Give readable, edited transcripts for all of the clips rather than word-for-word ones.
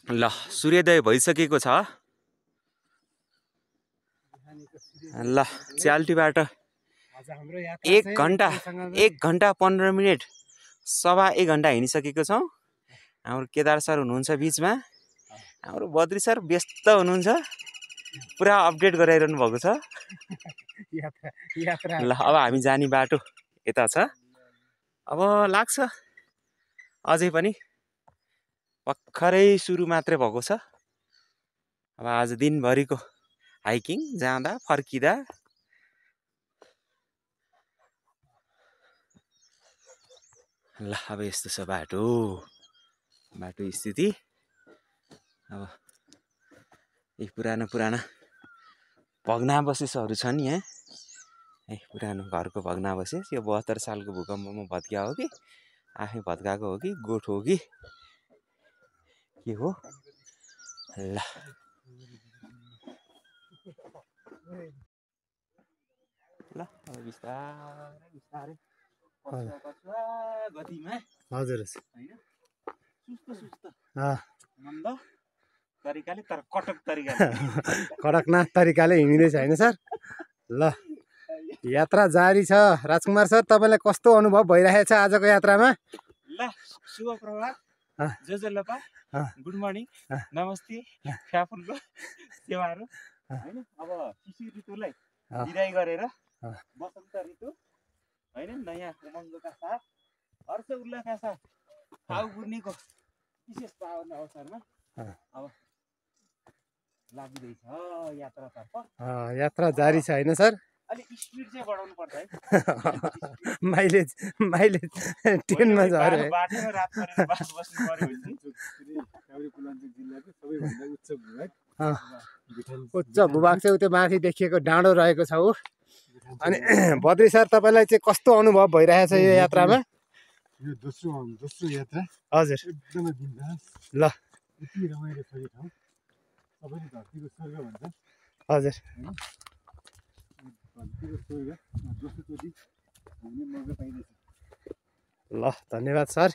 ल सूर्योदय भइसकेको छ। ल च्याल्टीबाट 1 घन्टा 15 मिनट सवा 1 घन्टा हिँडिसकेको छौँ। हाम्रो केदार सर हुनुहुन्छ बिचमा, हाम्रो बद्री सर व्यस्त हुनुहुन्छ, पुरा अपडेट गराइरहनु भएको छ। ल अब हामी जाने बाटो यता छ। अब लाग्छ अझै पनि भर्खरै सुरु मात्रै भएको छ। अब आज दिनभरिको हाइकिङ जाँदा फर्किँदा ल अब यस्तो छ बाटो स्थिति। अब यी पुराना भग्नावशेषहरू छन् यहाँ। पुरानो घरको भग्नावशेष। यो 72 सालको भूकम्पमा भत्किया हो कि आफै भत्काएको हो कि गोठ हो कि के हो। ल ल अब बिस्तारै गतिमा हजुर सुस्त मन्द तरिकाले तर कटक तरिकाले कडकनाथ तरिकाले हिँडिँदैछ होइन सर। ल यात्रा जारी छ। राजकुमार सर तपाईँलाई कस्तो अनुभव भइरहेको छ आजको यात्रामा? ल शुभ प्रभात, जोजोलपा, गुड मर्निङ, नमस्ते, फ्याफुलको सेवाहरू होइन। अब शिशिर ऋतुलाई विदाई गरेर वसन्त ऋतु होइन, नयाँ उमङ्गका साथ हर्ष उल्लासका साथ आउ पूर्णिको विशेष पावन अवसरमा अब लागिँदैछ यात्रातर्फ। यात्रा जारी छ होइन सर? अलिक स्पिड चाहिँ बढाउनु पर्छ है। माइलेज 10मा झऱ्यो। बाटोमा रात परेर बास बस्नु पर्यो भने काभ्रेपलाञ्चोक जिल्लाको सबैभन्दा उच्च भूभाग उच्च भूभाग चाहिँ उतै माथि देखिएको डाँडो रहेको छ ऊ। अनि बद्री सर तपाईँलाई चाहिँ कस्तो अनुभव भइरहेछ यो यात्रामा? यो दोस्रो यात्रा हजुर एकदमै बिन्दास। ल यति रमाइलो छ यो ठाउँ, सबैले धरतीको स्वर्ग भन्छ। हजुर धरतीको स्वर्ग दोस्रोचोटि घुम्ने मौका पाइँदैछ। ल धन्यवाद सर।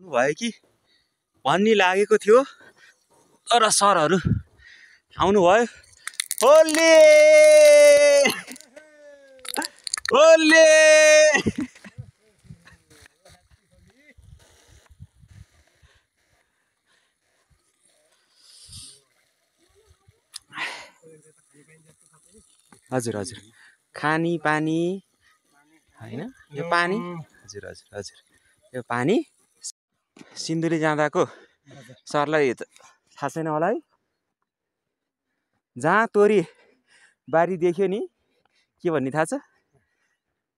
भयो कि भन्ने लागेको थियो तर सरहरू आउनुभयो। होले होले हजुर हजुर खानी पानी होइन यो पानी हजुर हजुर हजुर यो पानी सिन्धुली जाँदाको सरलाई थाहा छैन होला है। जहाँ तोरी बारी देख्यो नि के भन्ने थाहा छ?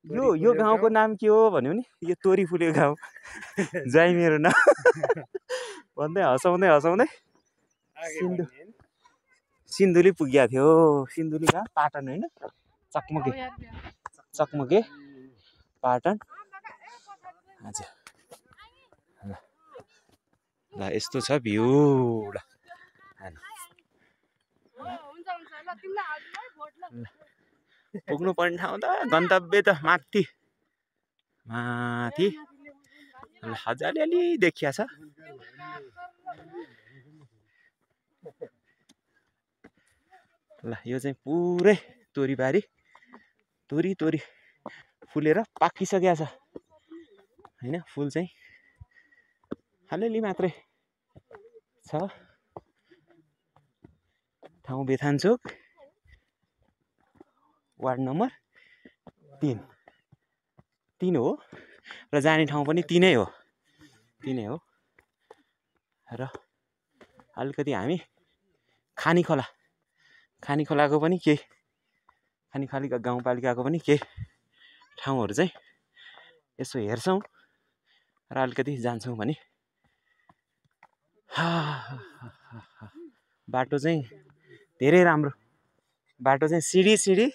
यो गाउँको नाम के हो भन्यो नि यो तोरी फुलेको गाउँ जाइ मेरो नाम भन्दै हँसाउँदै सिन्धुली पुगेको थियो। सिन्धुली कहाँ? पाटन होइन, चकमके पाटन। हजुर ल यस्तो छ भ्यू। ल पुग्नु पर्ने ठाउँ त गन्तव्य त माथि हजारले देखिया छ। ल यो चाहिँ पुरै तोरीबारी, तोरी फुलेर पाकिसकेको छ होइन। फुल चाहिँ अलिअलि मात्रै छ। ठाउँ बेथानचोक वार्ड नम्बर 3 हो र जाने ठाउँ पनि 3 हो र अलिकति हामी खानी खोलाको पनि केही खानी गाउँपालिकाको पनि केही ठाउँहरू चाहिँ यसो हेर्छौँ र अलिकति जान्छौँ भने। बाटो चाहिँ धेरै राम्रो, बाटो चाहिँ सिडी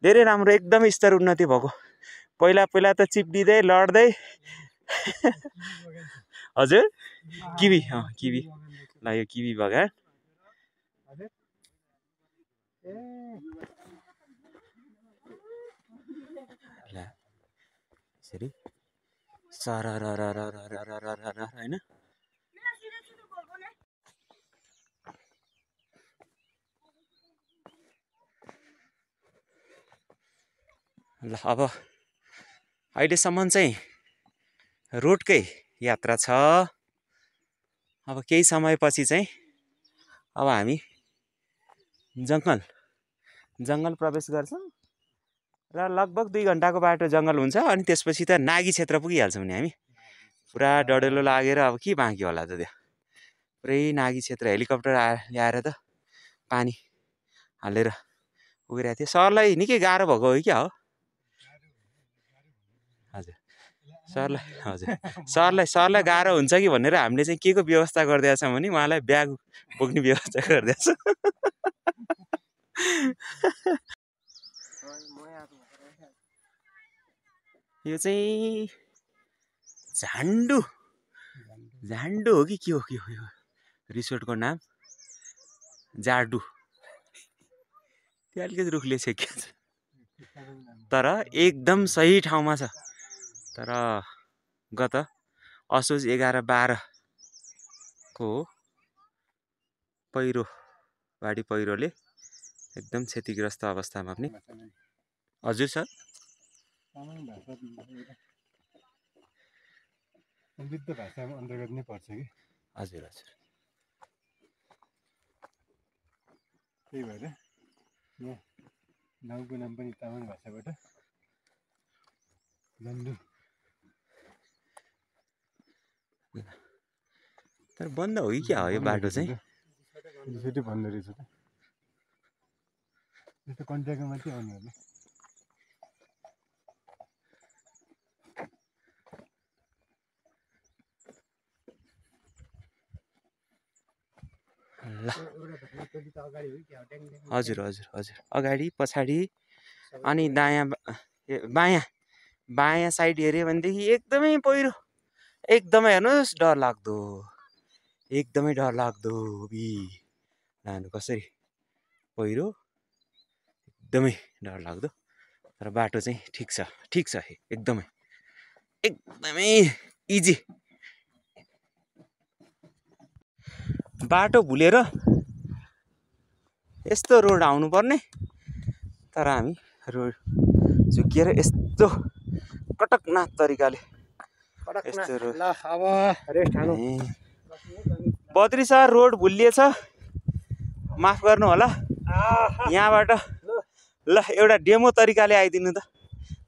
धेरै राम्रो, एकदमै स्तर उन्नति भएको। पहिला त चिप्लिँदै लड्दै हजुर किवी किवी ल यो किवी बगान ल यसरी होइन ल अब अहिलेसम्म चाहिँ रोडकै यात्रा छ अब केही समयपछि चाहिँ अब हामी जङ्गल प्रवेश गर्छौँ र लगभग 2 घन्टाको बाटो जङ्गल हुन्छ अनि त्यसपछि त नागी क्षेत्र पुगिहाल्छौँ नि हामी पुरा डढेलो लागेर अब के बाँकी होला त त्यहाँ पुरै नागी क्षेत्र हेलिकप्टर ल्याएर त पानी हालेर उगिरहेको थियो सरलाई निकै गाह्रो भएको हो क्या हो हजुर सरलाई गाह्रो हुन्छ कि भनेर हामीले चाहिँ के को व्यवस्था गरिदिएका छौँ भने उहाँलाई ब्याग बोक्ने व्यवस्था गरिदिएका छौँ यो चाहिँ झान्डु हो कि के हो यो रिसोर्टको नाम जाडु त्यो अलिकति रुखले छेकिएको छ तर एकदम सही ठाउँमा छ तर गत असोज 11-12 को बाढी पहिरोले एकदम क्षतिग्रस्त अवस्थामा पनि हजुर सर समृद्ध भाषामा अन्तर्गत नै पर्छ कि हजुर त्यही भएर यहाँ गाउँको नाम पनि तामाङ भाषाबाट झन्डु तर बन्द हो कि क्या हो यो बाटो चाहिँ यसरी बन्द रहेछ त यस्तो कन्ट्याक्टमा मात्रै आउने होला ल हजुर अगाडि पछाडि अनि बायाँ साइड हेऱ्यो भनेदेखि एकदमै पहिरो एकदमै हेर्नुहोस् डरलाग्दो एकदमै डरलाग्दो लानु कसरी पहिरो एकदमै डरलाग्दो तर बाटो चाहिँ ठिक छ एकदमै इजी बाटो भुलेर यस्तो रोड आउनुपर्ने तर हामी रोड झुकिएर यस्तो कटकनाथ तरिकाले यस्तो रोड ल अब रेस्ट हानु बद्री सर रोड भुलिएछ माफ गर्नु होला यहाँबाट ल एउटा डेमो तरिकाले आइदिनु त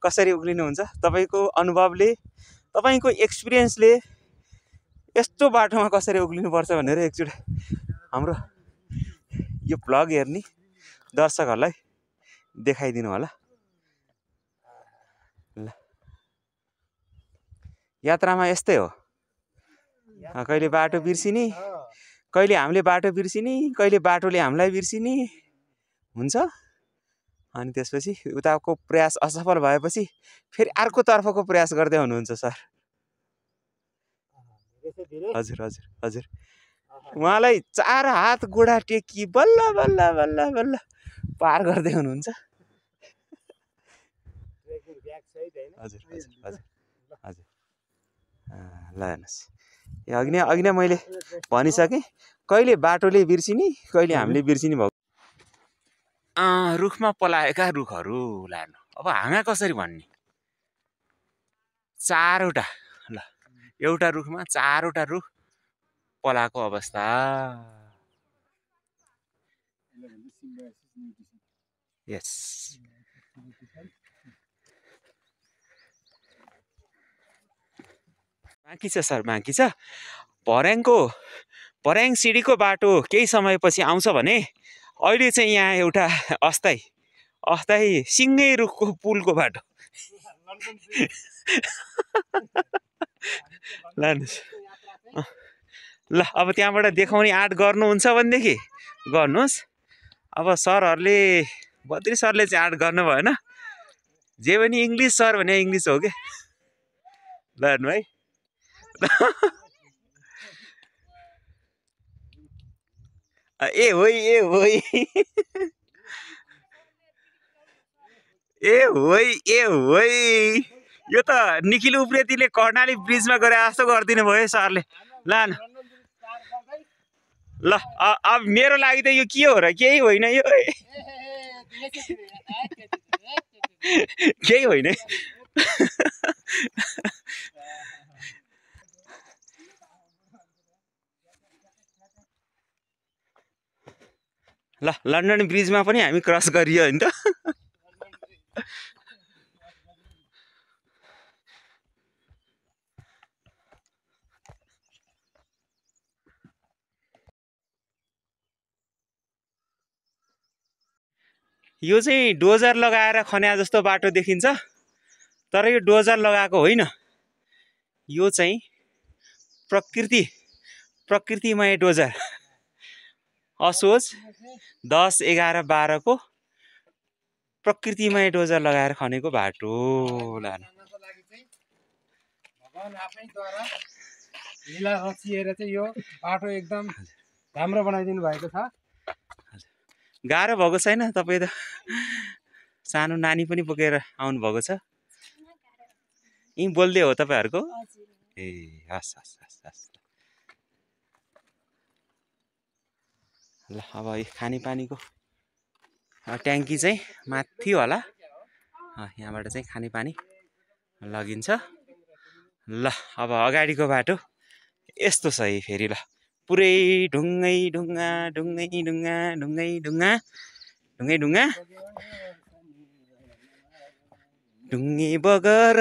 कसरी उक्लिनुहुन्छ तपाईँको अनुभवले तपाईँको एक्सपिरियन्सले यस्तो बाटोमा कसरी उक्लिनुपर्छ भनेर एकचोटि हाम्रो यो भ्लग हेर्ने दर्शकहरूलाई देखाइदिनु होला ल यात्रामा यस्तै हो कहिले बाटो बिर्सिने कहिले हामीले बाटो बिर्सिने कहिले बाटोले हामीलाई बिर्सिने हुन्छ अनि त्यसपछि उताको प्रयास असफल भएपछि फेरि अर्कोतर्फको प्रयास गर्दै हुनुहुन्छ सर हजुर उहाँलाई 4 हात गोडा टेकी बल्ल पार गर्दै हुनुहुन्छ हजुर ल हेर्नुहोस् अघि नै मैले भनिसकेँ कहिले बाटोले बिर्सिने कहिले हामीले बिर्सिने भएको रुखमा पलाएका रुखहरू लानु अब हाँगा कसरी भन्ने 4वटा ल एउटा रुखमा 4वटा रुख पलाएको अवस्था यस बाँकी छ सर बाँकी छ पर्याङ सिडीको बाटो केही समयपछि आउँछ भने अहिले चाहिँ यहाँ एउटा अस्थायी सिङ्गै रुखको पुलको बाटो लानुहोस् ल अब त्यहाँबाट देखाउने आँट गर्नुहुन्छ भनेदेखि गर्नुहोस् अब सरहरूले बद्री सरले चाहिँ आँट गर्नु भएन जे पनि इङ्ग्लिस सर भने इङ्ग्लिस हो के ल हेर्नु है ए होइ ए होइ ए होइ ए होइ यो त निखिल उप्रेतीले कर्णाली ब्रिजमा गरे जस्तो गरिदिनु भयो सरले ल न ल अब मेरो लागि त यो के हो र केही होइन यो केही होइन ल लन्डन ब्रिजमा पनि हामी क्रस गरियो नि त यो चाहिँ डोजर लगाएर खन्या जस्तो बाटो देखिन्छ तर यो डोजर लगाएको होइन यो चाहिँ प्रकृतिमय डोजर असोज 10, 11, 12 को प्रकृतिमय डोजर लगाएर खनेको बाटो लान भगवान आफैद्वारा लीला रचिएर चाहिँ यो बाटो एकदम राम्रो बनाइदिनु भएको छ गाह्रो भएको छैन तपाईँ त सानो नानी पनि बोकेर आउनु भएको छ यी बोल्दै हो तपाईँहरूको ए हस् हस् हस् हस् ल अब यो खानेपानीको ट्याङ्की चाहिँ माथि होला यहाँबाट चाहिँ खानेपानी लगिन्छ ल अब अगाडिको बाटो यस्तो छ है फेरि ल पुरै ढुङ्गै ढुङ्गा ढुङ्गै ढुङ्गा ढुङ्गै ढुङ्गा ढुङ्गै ढुङ्गा ढुङ्गे बगर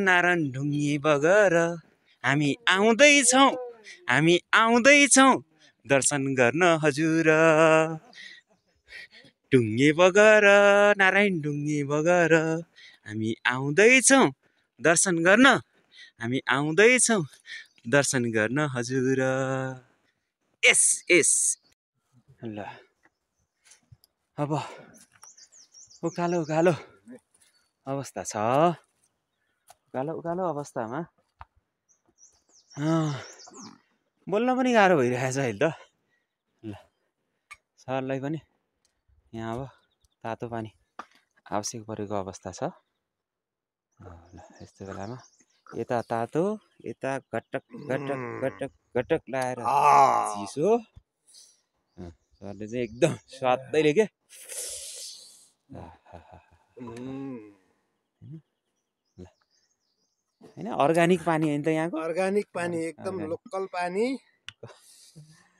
नारायण ढुङ्गे बगर हामी आउँदैछौँ दर्शन गर्न हजुर ढुङ्गे बगर नारायण ढुङ्गे बगर हामी आउँदैछौँ दर्शन गर्न हजुर एस एस ल अब उकालो अवस्था छ उकालो अवस्थामा बोल्न पनि गाह्रो भइरहेछ अहिले त ल सरलाई पनि यहाँ अब तातो पानी आवश्यक परेको अवस्था छ ल यस्तो बेलामा यता तातो यता घटक लाएर चिसो सरले चाहिँ एकदम स्वादैले के होइन अर्ग्यानिक पानी होइन त यहाँको अर्ग्यानिक पानी एकदम लोकल पानी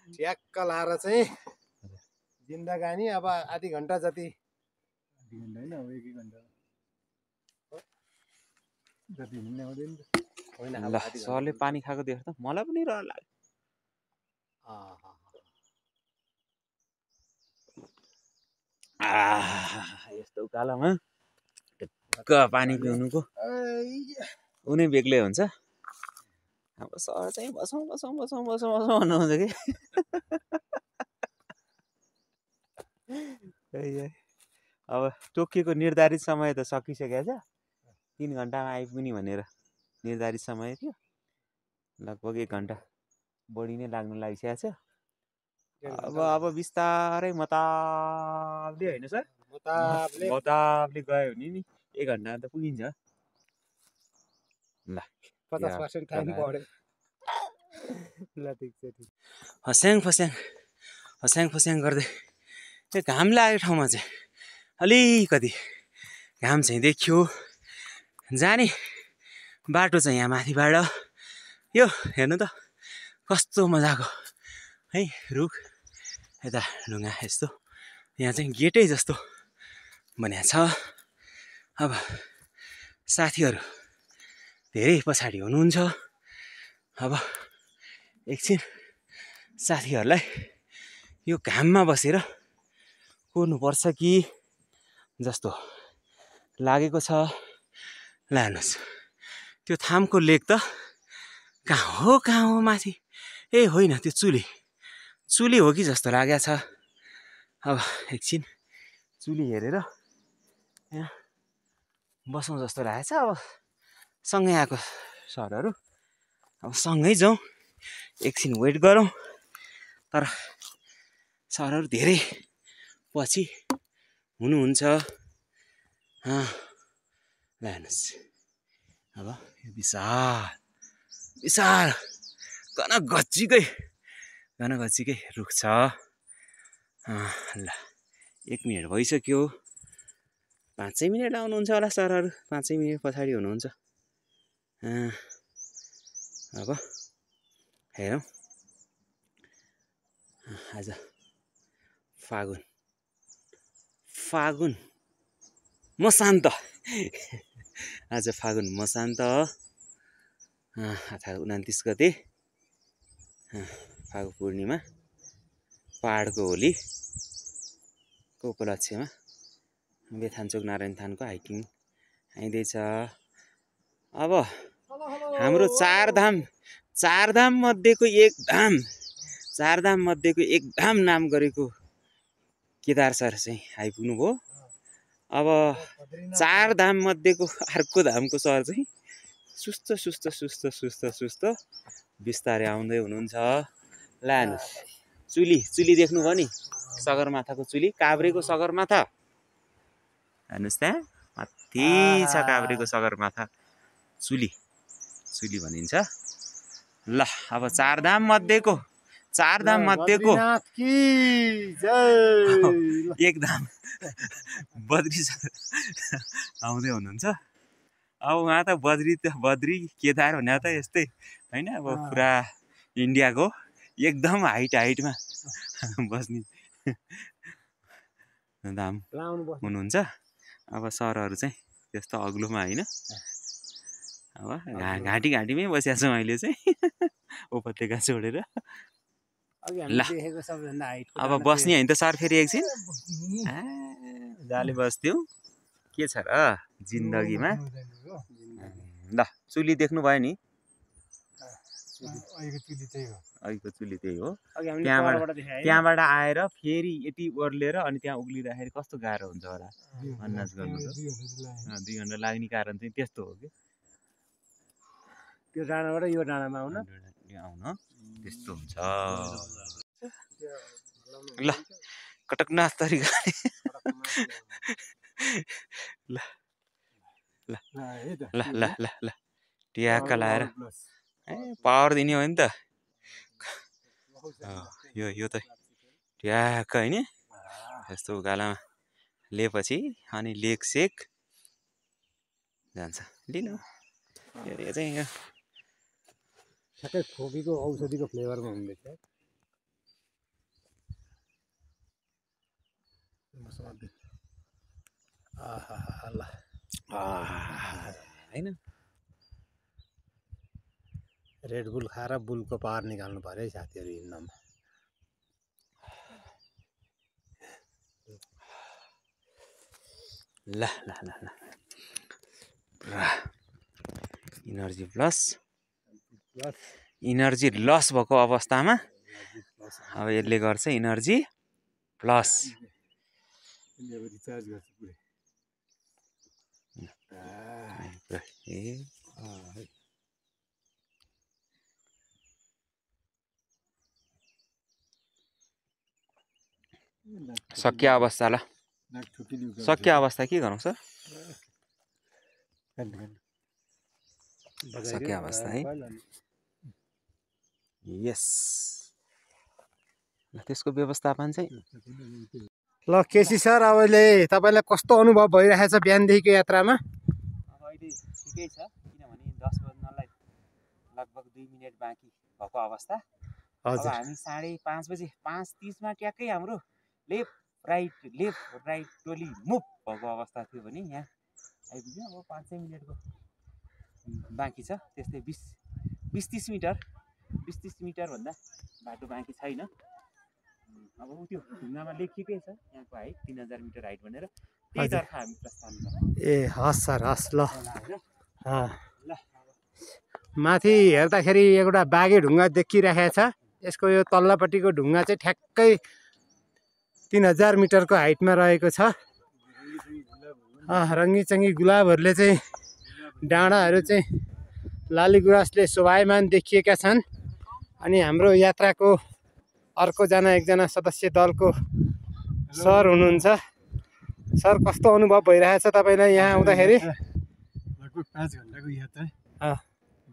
ठ्याक्क लाएर चाहिँ जिन्दगानी अब आधी घन्टा जति होइन अब 1 घन्टा जति हिँड्ने आउँदैन ल सरले पानी खाएको देख्छ त मलाई पनि रहर लाग्यो यस्तो उकालोमा ढुक्क पानी पिउनुको उनी बेग्लै हुन्छ अब सर चाहिँ बसौँ भन्नुहुन्छ कि अब टोकिएको निर्धारित समय त सकिसकेको छ 3 घन्टामा आइपुग्ने भनेर निर्धारित समय थियो लगभग 1 घन्टा बढी नै लाग्न लागिसकेको छ अब बिस्तारै मताबले होइन सर मताबले गयो भने नि 1 घन्टा त पुगिन्छ ल 50% टाइम बढ्यो ल ठिक छ हस्याङ फस्याङ गर्दै त्यो घाम लागेको ठाउँमा चाहिँ अलिकति घाम चाहिँ देखियो जाने बाटो चाहिँ यहाँ माथिबाट यो हेर्नु त कस्तो मजाको है रुख यता ढुङ्गा यस्तो यहाँ चाहिँ गेटै जस्तो बनाएको छ अब साथीहरू धेरै पछाडि हुनुहुन्छ अब एकछिन साथीहरूलाई यो घाममा बसेर कुर्नुपर्छ कि जस्तो लागेको छ लानुहोस् त्यो थामको लेक त कहाँ हो माथि ए होइन त्यो चुली हो कि जस्तो लागेको छ अब एकछिन चुली हेरेर यहाँ बसौँ जस्तो लागेको छ अब सँगै आएको सरहरू अब सँगै जाउँ एकछिन वेट गरौँ तर सरहरू धेरै पछि हुनुहुन्छ। ल हेर्नुहोस् अब यो विशाल घनगच्चीकै रुख छ। ल 1 मिनट भइसक्यो। 5 मिनट आउनुहुन्छ होला सरहरू, 5 मिनट पछाडि हुनुहुन्छ। अब हेरौँ आज फागुन मसान्त आज फागुन मसान्त अर्थात् 29 गते फागु पूर्णिमा पहाडको होलीको उपलक्ष्यमा बेथानचोक नारायण थानको हाइकिङ आइँदैछ। अब हाम्रो चारधाम मध्येको एक धाम नाम गरेको केदार सर चाहिँ आइपुग्नु भयो। अब 4 धाम मध्येको अर्को धामको सर चाहिँ सुस्त बिस्तारै आउँदै हुनुहुन्छ। लानुहोस् चुली देख्नुभयो नि, सगरमाथाको चुली, काभ्रेको सगरमाथा हेर्नुहोस् त्यहाँ माथि छ काभ्रेको सगरमाथा चुली भनिन्छ। ल अब 4 धाम मध्येको एक धाम बद्री आउँदै हुनुहुन्छ। अब उहाँ त बद्री केदार भने त यस्तै होइन, अब पुरा इन्डियाको एकदम हाइटमा बस्ने धाम हुनुहुन्छ। अब सरहरू चाहिँ त्यस्तो अग्लोमा होइन, अब घाँटीमै बसिया छौँ अहिले चाहिँ उपत्यका छोडेर। ल अब बस्ने होइन त सर फेरि एकछिन जाले बस्थ्यौँ, के छ र जिन्दगीमा। ल चुली देख्नु भयो नि, अघिको चुली त्यही हो। त्यहाँबाट आएर फेरि यति ओर्लेर अनि त्यहाँ उक्लिँदाखेरि कस्तो गाह्रो हुन्छ होला अन्दाज गर्नु त। 2 घन्टा लाग्ने कारण चाहिँ त्यस्तो हो कि त्यो डाँडाबाट यो डाँडामा आउन त्यस्तो हुन्छ। ल कटकनाथ तरिकाले ल ट्याक्क लाएर पावर दिने हो नि त यो त ट्याक्क होइन। यस्तो उकालोमा लिएपछि अनि लेक सेक जान्छ। लिनु यो चाहिँ ठ्याक्कै खोकीको औषधिको फ्लेभरमा हुँदैछ। होइन रेड बुल खाएर बुलको पावर निकाल्नु पर्यो है साथीहरू हिँड्नमा। ल पुरा इनर्जी लस भएको अवस्थामा अब यसले गर्छ इनर्जी प्लस। सकिया अवस्था ल सकिया अवस्था के गरौँ सर, सकिया अवस्था है। यस त्यसको व्यवस्थापन चाहिँ ल केसी सर अहिले तपाईँलाई कस्तो अनुभव भइरहेछ बिहानदेखिको यात्रामा? अब अहिले ठिकै छ, किनभने 10 बज्नलाई लगभग 2 मिनट बाँकी भएको अवस्था। अब हामी 5:30 बजे 5:30मा ट्याक्कै हाम्रो लेफ्ट राइट टोली मुभ भएको अवस्था थियो भने यहाँ आइपुग्यो। अब 5 मिनटको बाँकी छ, त्यस्तै 20-30 मिटर भन्दा बाटो बाँकी छैन। अब त्यो ढुङ्गामा लेखिएकै छ यहाँको हाइट 3000 मिटर हाइट भनेर, त्यहीतर्फ हामी प्रस्थान गर्छौँ। ए हस् सर हस्। ल माथि हेर्दाखेरि एउटा बाघे ढुङ्गा देखिरहेको छ। यसको यो तल्लोपट्टिको ढुङ्गा चाहिँ ठ्याक्कै 3000 मिटरको हाइटमा रहेको छ। रङ्गीचङ्गी गुलाबहरूले चाहिँ डाँडाहरू चाहिँ लाली गुराँसले शोभायमान देखिएका छन्। अनि हाम्रो यात्राको अर्कोजना एकजना सदस्य दलको सर हुनुहुन्छ। सर, कस्तो अनुभव भइरहेछ तपाईँलाई यहाँ आउँदाखेरि? लगभग 5 घन्टाको यात्रा,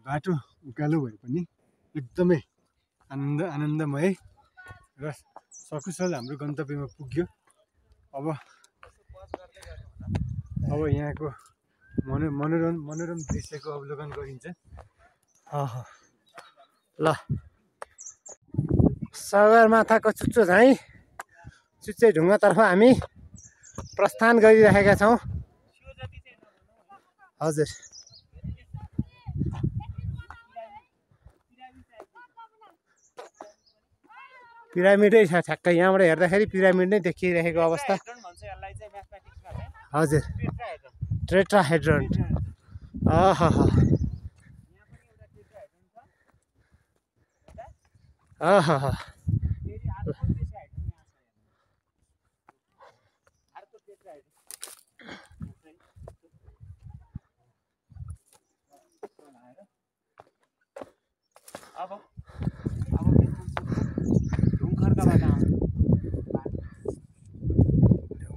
बाटो उकालो भए पनि एकदमै आनन्दमय र सकुशल हाम्रो गन्तव्यमा पुग्यो। अब यहाँको मनोरम दृश्यको अवलोकन गरिन्छ। ल, सगरमाथाको चुच्चो झाई चुच्चे ढुङ्गातर्फ हामी प्रस्थान गरिरहेका छौँ। हजुर, पिरामिडै छ ठ्याक्कै। यहाँबाट हेर्दाखेरि पिरामिड नै देखिरहेको अवस्था। हजुर, टेट्राहेड्रन।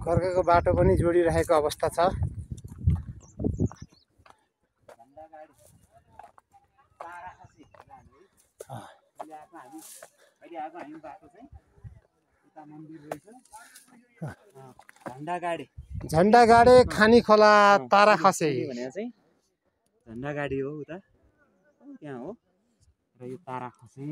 कर्कको बाटो पनि जोडिरहेको अवस्था छ। झन्डागाडे खानीखोला ताराखसे भनेको चाहिँ झन्डागाडी हो उता, त्यहाँ हो। र यो ताराखसे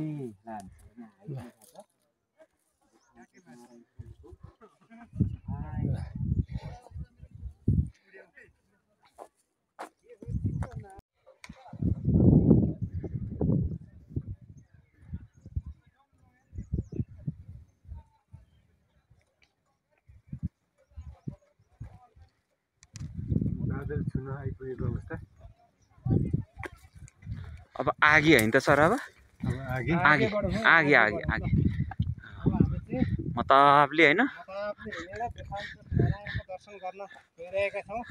अब आगे होइन त सर? अब आगे मतबले होइन दर्शन गर्न गइरहेका छौँ।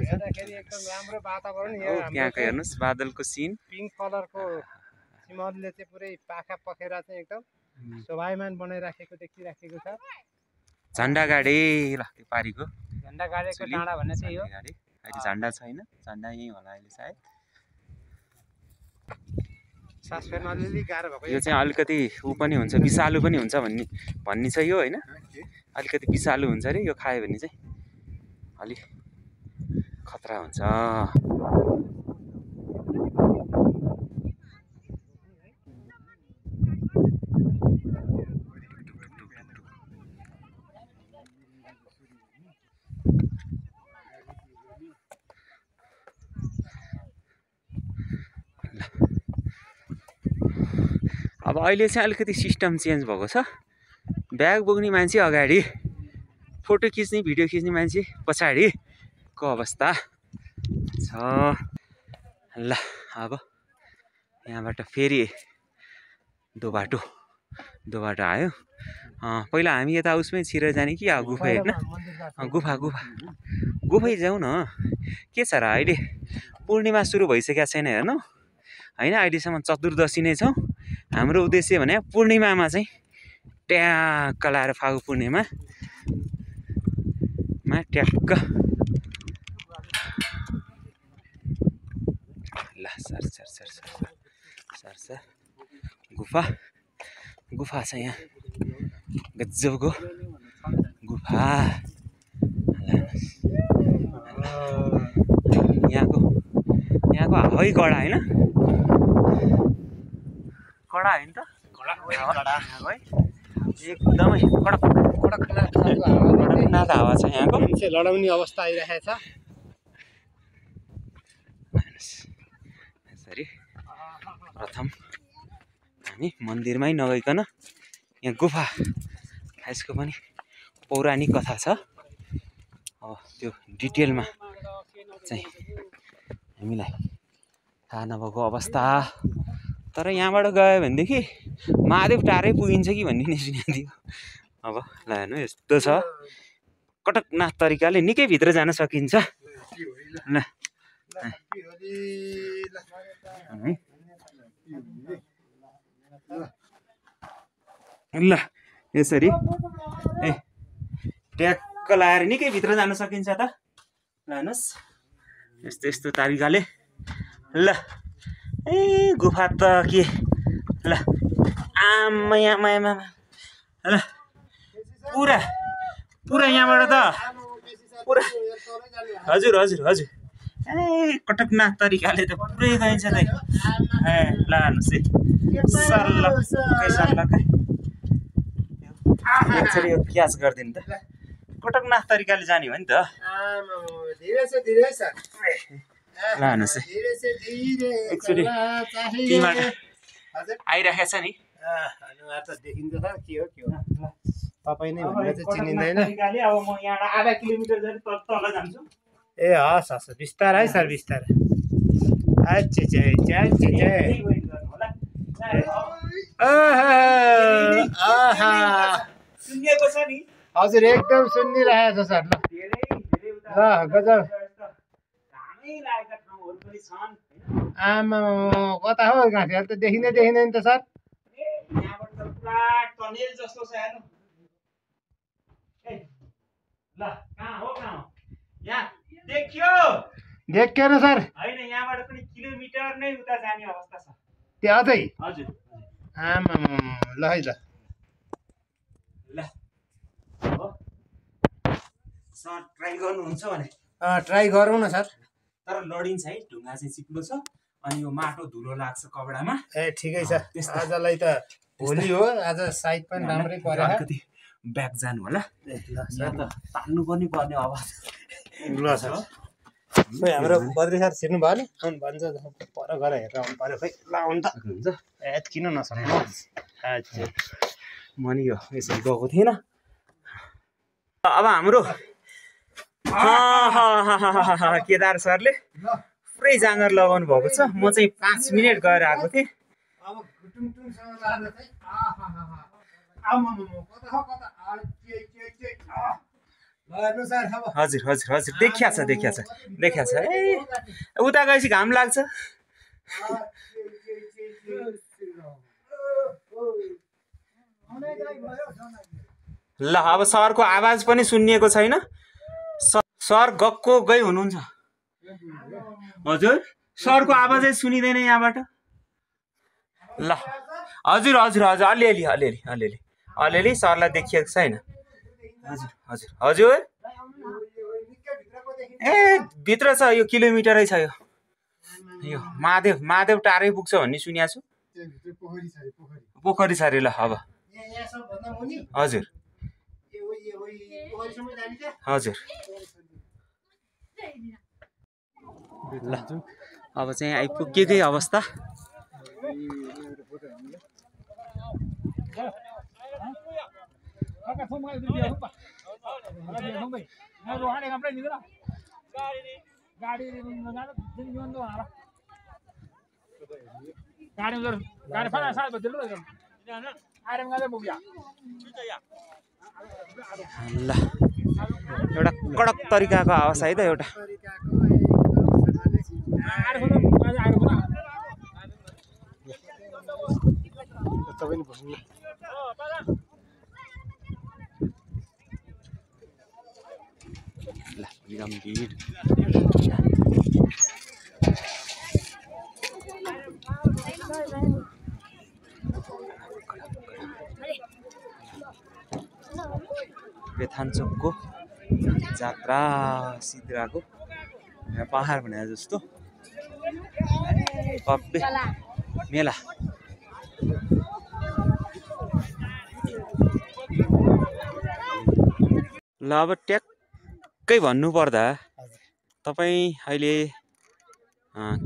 हेर्दाखेरि एकदम राम्रो वातावरण। त्यहाँको हेर्नुहोस् बादलको सिन, पिङ्क कलरको सिमलले चाहिँ पुरै पाखा पखेर चाहिँ एकदम शोभायमान बनाइराखेको देखिराखेको छ। झन्डागाडी ल त्यो पारीको झन्डागाडीको डाँडा भन्ने चाहिँ हो। अहिले झन्डा छैन, झन्डा यहीँ होला अहिले सायद। सास फेर्न अलिअलि गाह्रो भएको। यो चाहिँ अलिकति ऊ पनि हुन्छ, विषालु पनि हुन्छ भन्ने छ यो होइन। अलिकति विषालु हुन्छ अरे, यो खायो भने चाहिँ अलि खतरा हुन्छ। अब अहिले चाहिँ अलिकति सिस्टम चेन्ज भएको छ। ब्याग बोक्ने मान्छे अगाडि, फोटो खिच्ने भिडियो खिच्ने मान्छे पछाडिको अवस्था छ। ल अब यहाँबाट फेरि दो बाटो आयो। पहिला हामी यता उसमै छिरेर जाने कि गुफा हेर्न? गुफै जाउँ न। के छ र अहिले पूर्णिमा सुरु भइसकेको छैन हेर्नु होइन। अहिलेसम्म चतुर्दशी नै छौँ। हाम्रो उद्देश्य भने पूर्णिमामा चाहिँ ट्याक्क लाएर फागु पूर्णिमामा ट्याक्क ल सर गुफा छ यहाँ, गजबको गुफा। यहाँको हावै कडा होइन? कडा होइन त? एकदमै कडकनाथ हावा छ यहाँको। मान्छे लडाउने अवस्था आइरहेको छ। यसरी प्रथम हामी मन्दिरमै नगइकन यहाँ गुफा, यसको पनि पौराणिक कथा छ। अब त्यो डिटेलमा चाहिँ हामीलाई थाहा नभएको अवस्था। तर यहाँबाट गयो भनेदेखि महादेव टाढै पुगिन्छ कि भन्ने नै सुनेको थियो। अब ल हेर्नु यस्तो छ, कटकनाथ तरिकाले निकै भित्र जान सकिन्छ। ल ल यसरी ए ट्याक्क लाएर निकै भित्र जान सकिन्छ त ल हेर्नुहोस् यस्तो यस्तो तरिकाले ल ए गुफा त के ल आमायामायामा ल पुरा पुरा यहाँबाट त पुरा हजुर हजुर हजुर ए कटकनाथ तरिकाले त पुरै गइन्छ त ए ल हेर्नुहोस् है सल्लकै एकचोटि यो क्याच गरिदिनु त कटकनाथ तरिकाले जाने हो नि त ल हेर्नुहोस् है एकचोटि टीबाट आइराखेको छ नि अनुहार त देखिन्छ सर के हो तपाईँ नै भनेर चाहिँ चिनिँदैन अब म यहाँबाट आधा किलोमिटर जति तल जान्छु ए हस् हस् बिस्तारै सर बिस्तारै सुनिएको छ नि हजुर एकदम सुनिरहेको छ सर ल ल गजब आमा कता हो गाँठीहरू त देखिँदैन नि त सर जस्तो छ हेर्नु ल कहाँ हो यहाँ देखिएन सर होइन यहाँबाट पनि किलोमिटर नै उता जाने अवस्था छ त्यो अझै हजुर आमा ल है ल ल सर ट्राई गर्नुहुन्छ भने ट्राई गरौँ न सर तर लडिन्छ है ढुङ्गा चाहिँ चिप्लो छ अनि यो माटो धुलो लाग्छ कपडामा ए ठिकै छ आजलाई त भोलि हो आज साइड पनि राम्रै पऱ्यो अलिकति ब्याक जानु होला यहाँ त तान्नु पनि पर्ने आवाज ल सर खोइ हाम्रो बद्री सर छिर्नु भयो नि आउनु भन्छ पर गएर हेरेर आउनु पऱ्यो खोइ ल आउनु त हुन्छ ए किन नसक्नु अच्छा म नि यो यसरी गएको थिएन अब हाम्रो केदार सरले पुरै जाँगर लगाउनु भएको छ म चाहिँ 5 मिनट गएर आएको थिएँ अब घुटुङसँग लाँदा चाहिँ हजुर हजुर हजुर देखिया छ ए उता गएपछि घाम लाग्छ ल अब सरको आवाज पनि सुनिएको छैन सर गक्को गई हुनुहुन्छ हजुर सरको आवाजै सुनिँदैन यहाँबाट ल हजुर हजुर हजुर अलिअलि सरलाई देखिएको छैन हजुर हजुर हजुर ए भित्र छ यो किलोमिटरै छ यो महादेव टारै पुग्छ भन्ने सुनेको छु पोखरी छ अरे ल अब हजुर हजुर ल अब चाहिँ आइपुगेकै अवस्था ल एउटा कडक तरिकाको आवाज है त एउटा गम्भीर बेथानचोकको जात्रा सिद्राको पहाड भने जस्तो भव्य मेला ल अब ट्याक्कै भन्नुपर्दा तपाईँ अहिले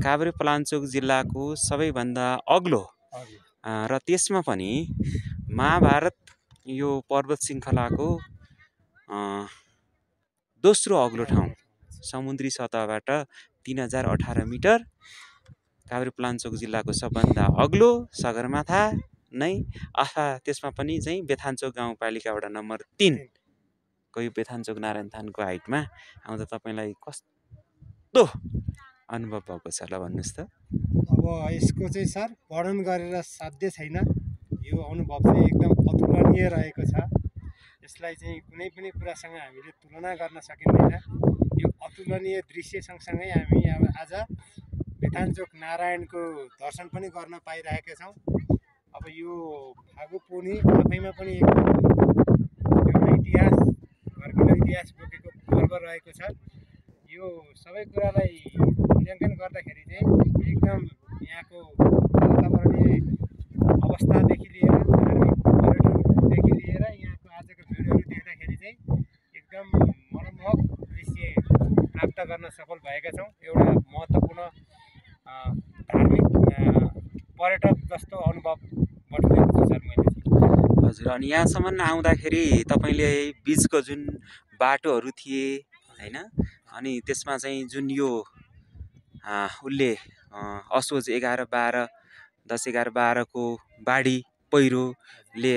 काभ्रेपलाञ्चोक जिल्लाको सबैभन्दा अग्लो र त्यसमा पनि महाभारत यो पर्वत श्रृङ्खलाको दोस्रो अग्लो ठाउँ समुद्री सतहबाट 3018 मिटर काभ्रेपलाञ्चोक जिल्लाको सबभन्दा अग्लो सगरमाथा नै अथवा त्यसमा पनि चाहिँ बेथानचोक गाउँपालिकाबाट नम्बर 3 को यो बेथानचोक नारायण थानको हाइटमा आउँदा तपाईँलाई कस्तो अनुभव भएको छ ल भन्नुहोस् त अब यसको चाहिँ सर वर्णन गरेर साध्य छैन यो अनुभव चाहिँ एकदम अतुलनीय रहेको छ। यसलाई चाहिँ कुनै पनि कुरासँग हामीले तुलना गर्न सकिँदैन। यो अतुलनीय दृश्य सँगसँगै हामी अब आज बेथानचोक नारायणको दर्शन पनि गर्न पाइरहेका छौँ। अब यो फागु पुर्णी आफैमा पनि एकदम एउटा इतिहास, घरको इतिहास बोकेको पर्व रहेको छ। यो सबै कुरालाई मूल्याङ्कन गर्दाखेरि चाहिँ एकदम यहाँको वातावरणीय अवस्थादेखि लिएर धार्मिक पर्यटनदेखि लिएर यहाँको आजको भिडियोहरू देख्दाखेरि चाहिँ एकदम मनमोहक दृश्य प्राप्त गर्न सफल भएका छौँ। एउटा महत्त्वपूर्ण धार्मिक पर्यटक जस्तो अनुभव बटुलेको छु सर मैले। हजुर, अनि यहाँसम्म आउँदाखेरि तपाईँले बिचको जुन बाटोहरू थिए होइन, अनि त्यसमा चाहिँ जुन यो उसले असोज 11-12 10 11 12 को बाढी पहिरोले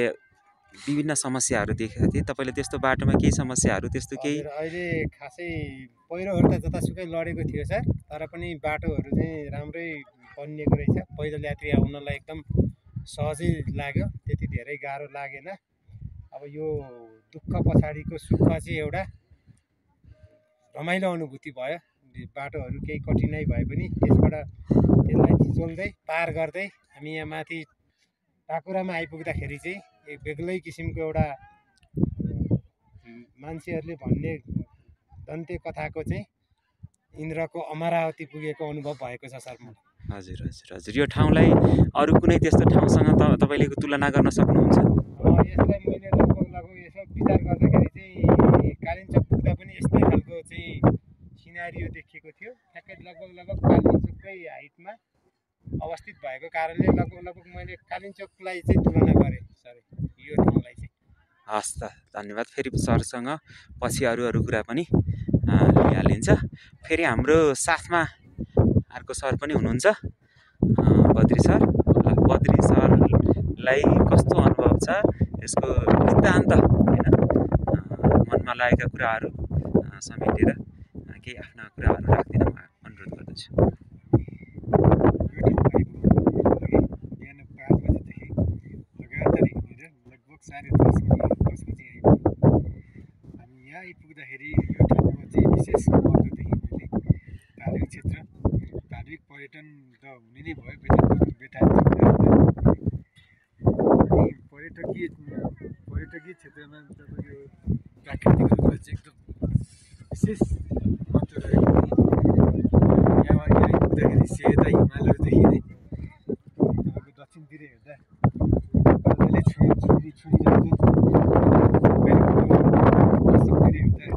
विभिन्न समस्याहरू देखेका थिए। तपाईँले त्यस्तो बाटोमा केही समस्याहरू त्यस्तो केही? अहिले खासै पहिरोहरू त जतासुकै लडेको थियो सर, तर पनि बाटोहरू चाहिँ राम्रै बनिएको रहेछ। पैदल यात्री आउनलाई एकदम सहजै लाग्यो, त्यति धेरै गाह्रो लागेन। अब यो दुःख पछाडिको सुख चाहिँ एउटा रमाइलो अनुभूति भयो। बाटोहरू केही कठिनाइ भए पनि त्यसबाट त्यसलाई चिचोल्दै पार गर्दै हामी यहाँ माथि टाकुरामा आइपुग्दाखेरि चाहिँ एक बेग्लै किसिमको एउटा मान्छेहरूले भन्ने दन्ते कथाको चाहिँ इन्द्रको अमरावती पुगेको अनुभव भएको छ सर मलाई। हजुर हजुर हजुर, यो ठाउँलाई अरू कुनै त्यस्तो ठाउँसँग तपाईँले तुलना गर्न सक्नुहुन्छ? यसलाई मैले लगभग यसो विचार गर्दाखेरि चाहिँ कालिम्पोङ पुग्दा पनि यस्तै खालको चाहिँ सिनारियो देखिएको थियो। ठ्याक्कै लगभग कालिम्पोङकै हाइटमा अवस्थित भएको कारणले लगभग मैले कालिम्पोङलाई चाहिँ तुलना गरेँ सर यो ठाउँलाई चाहिँ। हस् त, धन्यवाद। फेरि सरसँग पछि अरू कुरा पनि लिइहालिन्छ। फेरि हाम्रो साथमा अर्को सर पनि हुनुहुन्छ, बद्री सर। ल, बद्री सरलाई कस्तो अनुभव छ, यसको वृत्तान्त होइन, मनमा लागेका कुराहरू समेटेर केही आफ्ना कुराहरू राखिदिन म अनुरोध गर्दछु। बिहान 5 बजेदेखि लगातार हिँडेर लगभग 10:30 बजी आइपुग्यौँ। हामी यहाँ आइपुग्दाखेरि यो ठाउँको चाहिँ विशेष महत्त्वदेखि मैले धार्मिक क्षेत्र, धार्मिक पर्यटन त हुने नै भयो बेथानचोक अनि पर्यटकीय क्षेत्रमा तपाईँको प्राकृतिक रूपमा चाहिँ एकदम विशेष महत्त्व रहेको यहाँ आइपुग्दाखेरि सेता हिमालहरू देखिने, तपाईँको दक्षिणतिर हेर्दा बादलले छुरी जस्तो, पश्चिमतिर हेर्दा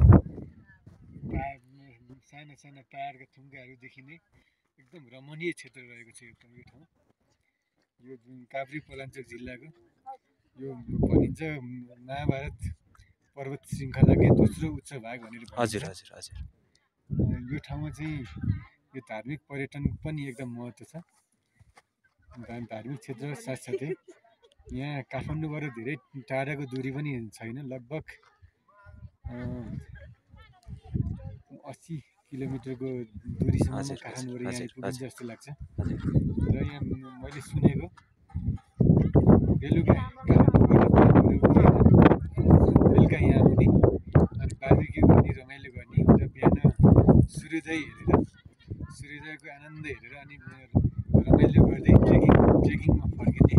साना साना पहाडका थुङ्गाहरू देखिने एकदम रमणीय क्षेत्र रहेको छ यो ठाउँ। यो जुन काभ्रे पलाञ्चोक जिल्लाको यो भनिन्छ महाभारत पर्वत श्रृङ्खलाकै दोस्रो उच्च भाग भनेर भनिन्छ। हजुर हजुर हजुर, यो ठाउँमा चाहिँ यो धार्मिक पर्यटन पनि एकदम महत्त्व छ। धार्मिक क्षेत्र साथसाथै यहाँ काठमाडौँबाट धेरै टाढाको दूरी पनि छैन, लगभग 80 किलोमिटरको दूरीसम्म काठमाडौँबाट यहाँ आइपुगिन्छ जस्तो लाग्छ। र यहाँ मैले सुनेको बेलुका बेलुका यहाँ आउने अनि बार्बिक्यू गर्ने, रमाइलो गर्ने र बिहान सूर्योदय हेरेर सूर्योदयको आनन्द हेरेर अनि रमाइलो गर्दै ट्रेकिङमा फर्किने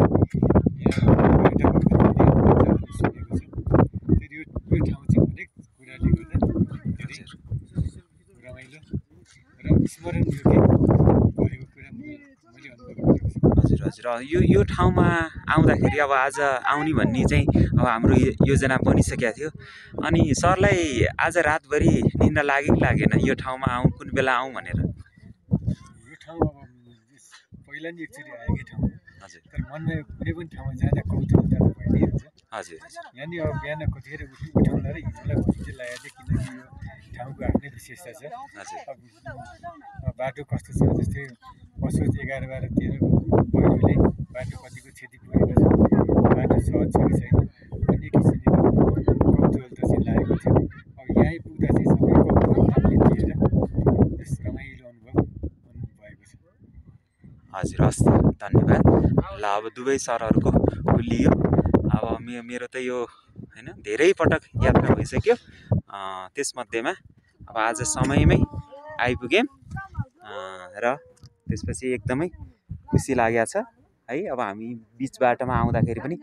यहाँ पर्यटकहरू सुनेको छु। फेरि यो ठाउँ चाहिँ हरेक कुराले गर्दा धेरै रमाइलो र स्मरणयोग्य भएको कुरा मैले अनुभव गरेको छु। हजुर हजुर, यो ठाउँमा आउँदाखेरि अब आज आउने भन्ने चाहिँ अब हाम्रो योजना बनिसकेको थियो। अनि सरलाई आज रातभरि निद्रा लाग्यो कि लागेन यो ठाउँमा कुन बेला आउँ भनेर? यो ठाउँ अब पहिला नि एकचोटि आएकै ठाउँ। हजुर, तर मनमा कुनै पनि ठाउँमा जाँदा कौतूहलता त भइ नै हाल्छ। हजुर यहाँनिर अब बिहान कतिखेर उठाउँदा र हिँड्नुलाई भनि चाहिँ लागेको थियो, किनकि यो ठाउँको आफ्नै विशेषता छ। हजुर, अब बाटो कस्तो छ, जस्तै असोज 11 12 13 पहिरोले बाटो कतिको क्षति पुगेको छ, बाटो सहज छ कि छैन भन्ने किसिमको कौतूहलता चाहिँ लागेको थियो। अब यहाँ आइपुग्दा चाहिँ सबै कौतूहलता मिटिएर यस रमाइलो अनुभव भएको छ। हजुर, हस् त। धन्यवाद। ल अब दुवै सरहरूको लियो। अब मेरो त यो हैन धेरै पटक यात्रा भइसक्यो। त्यसमध्येमा अब आज समयमै आइपुग्यौँ र त्यसपछि एकदमै खुसी लागेको छ है। अब हामी बिच बाटोमा आउँदाखेरि पनि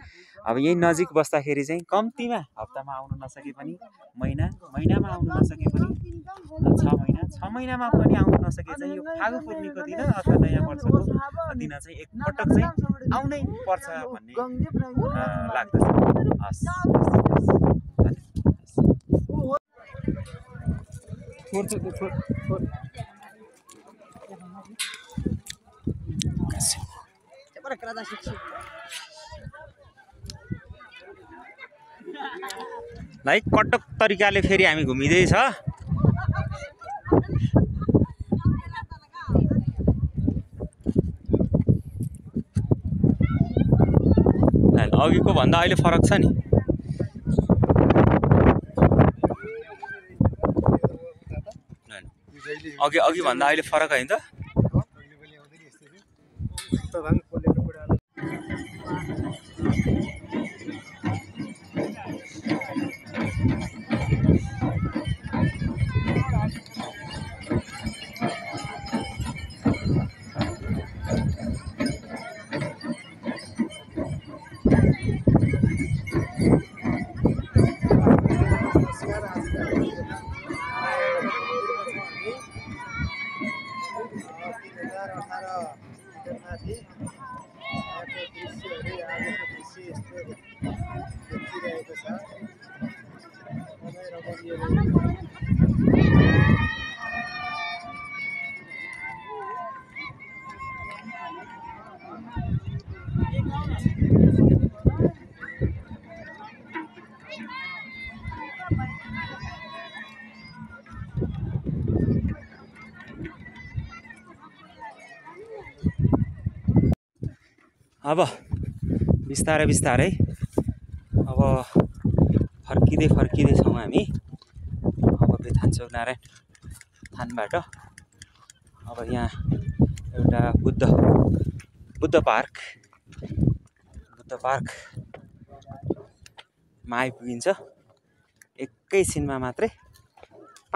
अब यही नजिक बस्दाखेरि चाहिँ कम्तीमा हप्तामा आउनु नसके पनि महिनामा आउनु नसके पनि 6 महिनामा पनि आउनु नसके चाहिँ यो फागु पूर्णिमाको दिन अथवा नयाँ वर्षको दिन चाहिँ एकपटक चाहिँ आउनै पर्छ भन्ने लाग्दछ। हस् भाइ कटक तरिकाले फेरि हामी घुमिँदैछ। अघिको भन्दा अहिले फरक छ नि। अघि भन्दा अहिले फरक होइन त। अब बिस्तारै बिस्तारै अब फर्किँदै छौँ हामी। अब बेथानचोक नारायण थानबाट अब यहाँ एउटा बुद्ध पार्कमा आइपुगिन्छ। एकैछिनमा मात्रै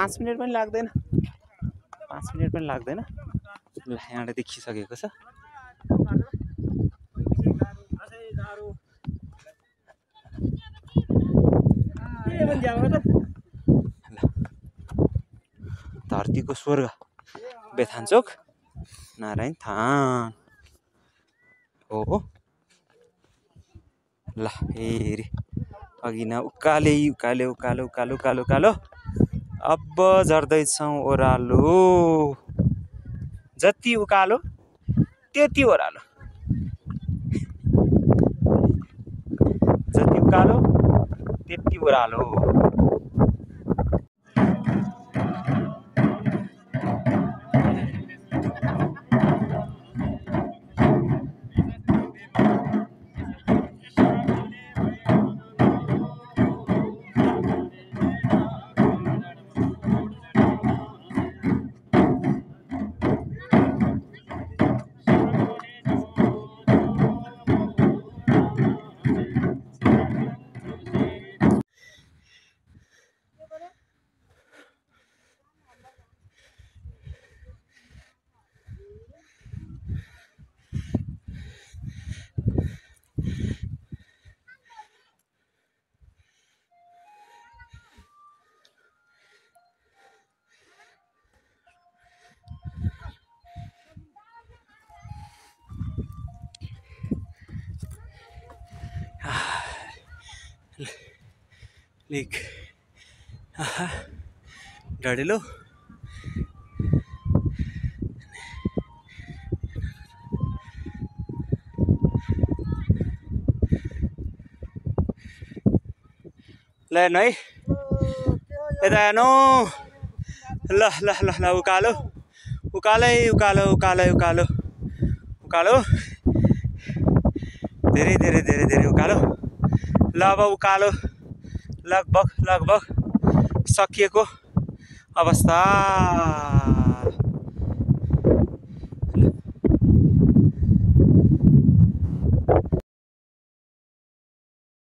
5 मिनट पनि लाग्दैन। ल यहाँबाट देखिसकेको छ। धरतीको स्वर्ग बेथानचोक नारायण थान हो। ल हेरी अघि न उकालो अब झर्दैछौँ ओह्रालो। जति उकालो त्यति ओह्रालो, जति उकालो त्यति ओह्रालो। लेक डढेलो ल हेर्नु है यता हेर्नु। ल ल ल ल उकालो धेरै उकालो। ल अब उकालो लगभग सकिएको अवस्था।